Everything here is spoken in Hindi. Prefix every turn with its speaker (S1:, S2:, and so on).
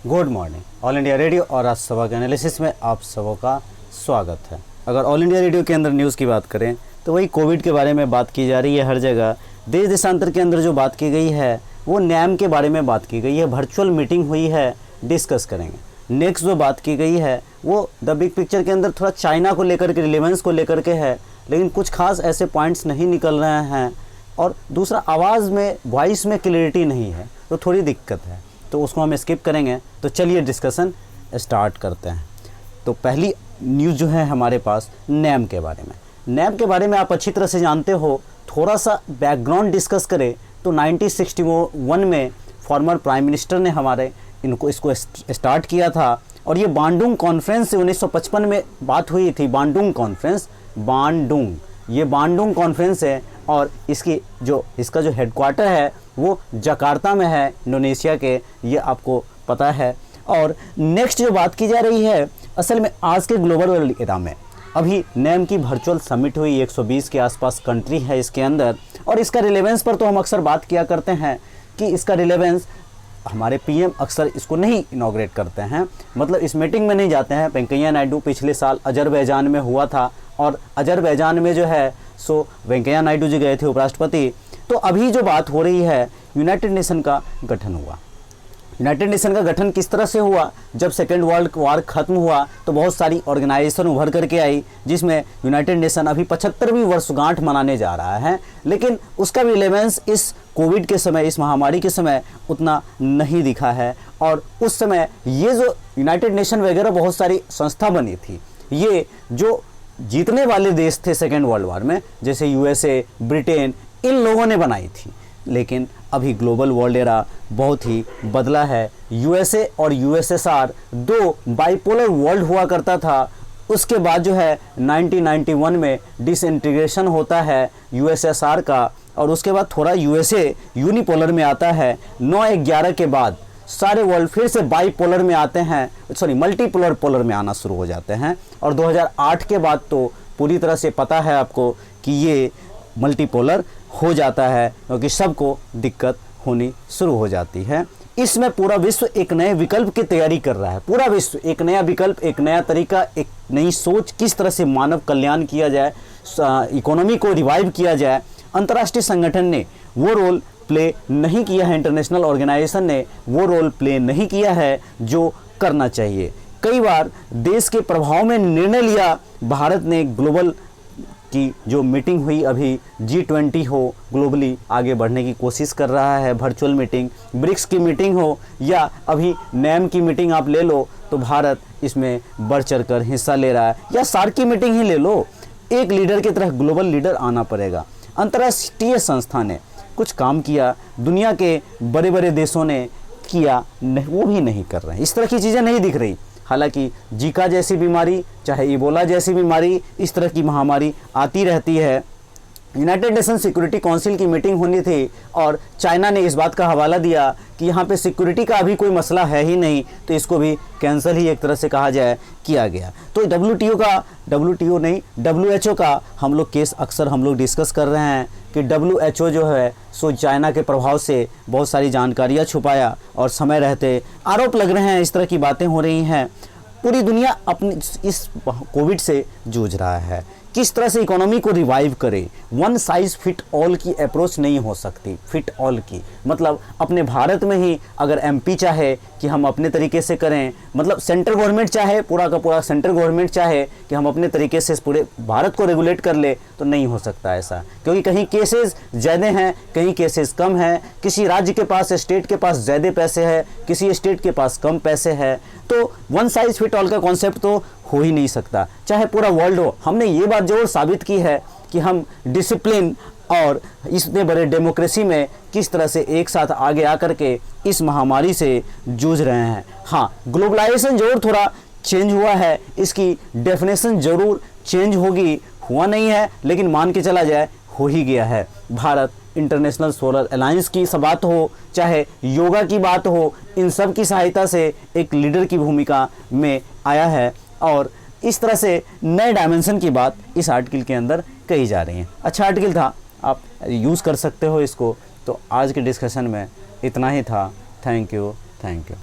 S1: Good morning. All India radio और आज सभा के एनालिसिस में आप सबों का स्वागत है। अगर ऑल इंडिया रेडियो के अंदर न्यूज़ की बात करें तो वही कोविड के बारे में बात की जा रही है। हर जगह देश देशांतर के अंदर जो बात की गई है वो नैम के बारे में बात की गई है। वर्चुअल मीटिंग हुई है, डिस्कस करेंगे। नेक्स्ट जो बात की गई है वो द बिग पिक्चर के अंदर थोड़ा चाइना को लेकर के, रिलेवेंस को लेकर के है, लेकिन कुछ खास ऐसे पॉइंट्स नहीं निकल रहे हैं। और दूसरा, आवाज़ में, वॉइस में क्लियरिटी नहीं है तो थोड़ी दिक्कत है, तो उसको हम स्किप करेंगे। तो चलिए डिस्कशन स्टार्ट करते हैं। तो पहली न्यूज़ जो है हमारे पास नैम के बारे में। नैम के बारे में आप अच्छी तरह से जानते हो। थोड़ा सा बैकग्राउंड डिस्कस करें तो 1961 में फॉर्मर प्राइम मिनिस्टर ने हमारे इसको स्टार्ट किया था और ये बांडुंग कॉन्फ्रेंस से 1955 में बात हुई थी। बांडुंग कॉन्फ्रेंस, ये बांडुंग कॉन्फ्रेंस है और इसका जो हेडक्वार्टर है वो जकार्ता में है, इंडोनेशिया के, ये आपको पता है। और नेक्स्ट जो बात की जा रही है, असल में आज के ग्लोबल वर्ल्ड एरा में अभी नैम की वर्चुअल समिट हुई। 120 के आसपास कंट्री है इसके अंदर, और इसका रिलेवेंस पर तो हम अक्सर बात किया करते हैं कि इसका रिलेवेंस, हमारे पीएम अक्सर इसको नहीं इनॉग्रेट करते हैं, मतलब इस मीटिंग में नहीं जाते हैं। वेंकैया नायडू पिछले साल अजरबैजान में हुआ था और अजरबैजान में जो है सो वेंकैया नायडू जी गए थे, उपराष्ट्रपति। तो अभी जो बात हो रही है, यूनाइटेड नेशन का गठन हुआ। यूनाइटेड नेशन का गठन किस तरह से हुआ? जब सेकेंड वर्ल्ड वॉर खत्म हुआ तो बहुत सारी ऑर्गेनाइजेशन उभर करके आई, जिसमें यूनाइटेड नेशन अभी 75वीं वर्षगांठ मनाने जा रहा है। लेकिन उसका भी रिलेवेंस इस कोविड के समय, इस महामारी के समय उतना नहीं दिखा है। और उस समय ये जो यूनाइटेड नेशन वगैरह बहुत सारी संस्था बनी थी, ये जो जीतने वाले देश थे सेकेंड वर्ल्ड वॉर में, जैसे यूएसए, ब्रिटेन, इन लोगों ने बनाई थी। लेकिन अभी ग्लोबल वर्ल्ड एरा बहुत ही बदला है। यूएसए और यूएसएसआर दो बाइपोलर वर्ल्ड हुआ करता था। उसके बाद जो है 1991 में डिसइंटीग्रेशन होता है यूएसएसआर का, और उसके बाद थोड़ा यूएसए यूनिपोलर में आता है। 9/11 के बाद सारे वर्ल्ड फिर से बाइपोलर में आते हैं, मल्टीपोलर में आना शुरू हो जाते हैं। और 2008 के बाद तो पूरी तरह से पता है आपको कि ये मल्टीपोलर हो जाता है, क्योंकि सबको दिक्कत होनी शुरू हो जाती है। इसमें पूरा विश्व एक नए विकल्प की तैयारी कर रहा है। पूरा विश्व एक नया विकल्प, एक नया तरीका, एक नई सोच, किस तरह से मानव कल्याण किया जाए, इकोनॉमी को रिवाइव किया जाए। अंतर्राष्ट्रीय संगठन ने वो रोल प्ले नहीं किया है, इंटरनेशनल ऑर्गेनाइजेशन ने वो रोल प्ले नहीं किया है जो करना चाहिए। कई बार देश के प्रभाव में निर्णय लिया भारत ने। ग्लोबल की जो मीटिंग हुई, अभी G20 हो, ग्लोबली आगे बढ़ने की कोशिश कर रहा है। वर्चुअल मीटिंग, ब्रिक्स की मीटिंग हो या अभी नैम की मीटिंग आप ले लो, तो भारत इसमें बढ़ चढ़ कर हिस्सा ले रहा है। या सार्क की मीटिंग ही ले लो, एक लीडर की तरह ग्लोबल लीडर आना पड़ेगा। अंतर्राष्ट्रीय संस्था ने कुछ काम किया, दुनिया के बड़े बड़े देशों ने किया, वो भी नहीं कर रहे हैं। इस तरह की चीज़ें नहीं दिख रही। हालांकि जीका जैसी बीमारी, चाहे इबोला जैसी बीमारी, इस तरह की महामारी आती रहती है। यूनाइटेड नेशन सिक्योरिटी काउंसिल की मीटिंग होनी थी और चाइना ने इस बात का हवाला दिया कि यहाँ पे सिक्योरिटी का अभी कोई मसला है ही नहीं, तो इसको भी कैंसिल ही एक तरह से कहा जाए किया गया। तो WHO का हम लोग केस अक्सर हम लोग डिस्कस कर रहे हैं कि WHO जो है सो चाइना के प्रभाव से बहुत सारी जानकारियाँ छुपाया और समय रहते आरोप लग रहे हैं, इस तरह की बातें हो रही हैं। पूरी दुनिया अपनी इस कोविड से जूझ रहा है, किस तरह से इकोनॉमी को रिवाइव करे। वन साइज फिट ऑल की अप्रोच नहीं हो सकती। फिट ऑल की मतलब अपने भारत में ही अगर MP चाहे कि हम अपने तरीके से करें, मतलब सेंट्रल गवर्नमेंट चाहे, पूरा का पूरा सेंट्रल गवर्नमेंट चाहे कि हम अपने तरीके से पूरे भारत को रेगुलेट कर ले, तो नहीं हो सकता ऐसा, क्योंकि कहीं केसेस ज़्यादा हैं, कहीं केसेस कम हैं। किसी राज्य के पास, स्टेट के पास ज़्यादा पैसे है, किसी स्टेट के पास कम पैसे है। तो वन साइज फिट ऑल का कॉन्सेप्ट तो हो ही नहीं सकता, चाहे पूरा वर्ल्ड हो। हमने ये बात जरूर साबित की है कि हम डिसिप्लिन और इतने बड़े डेमोक्रेसी में किस तरह से एक साथ आगे आकर के इस महामारी से जूझ रहे हैं। हाँ, ग्लोबलाइजेशन जरूर थोड़ा चेंज हुआ है, इसकी डेफिनेशन जरूर चेंज होगी, हुआ नहीं है, लेकिन मान के चला जाए हो ही गया है। भारत इंटरनेशनल सोलर अलायंस की बात हो, चाहे योगा की बात हो, इन सब की सहायता से एक लीडर की भूमिका में आया है और इस तरह से नए डायमेंशन की बात इस आर्टिकल के अंदर कही जा रही है। अच्छा आर्टिकल था, आप यूज़ कर सकते हो इसको। तो आज के डिस्कशन में इतना ही था। Thank you.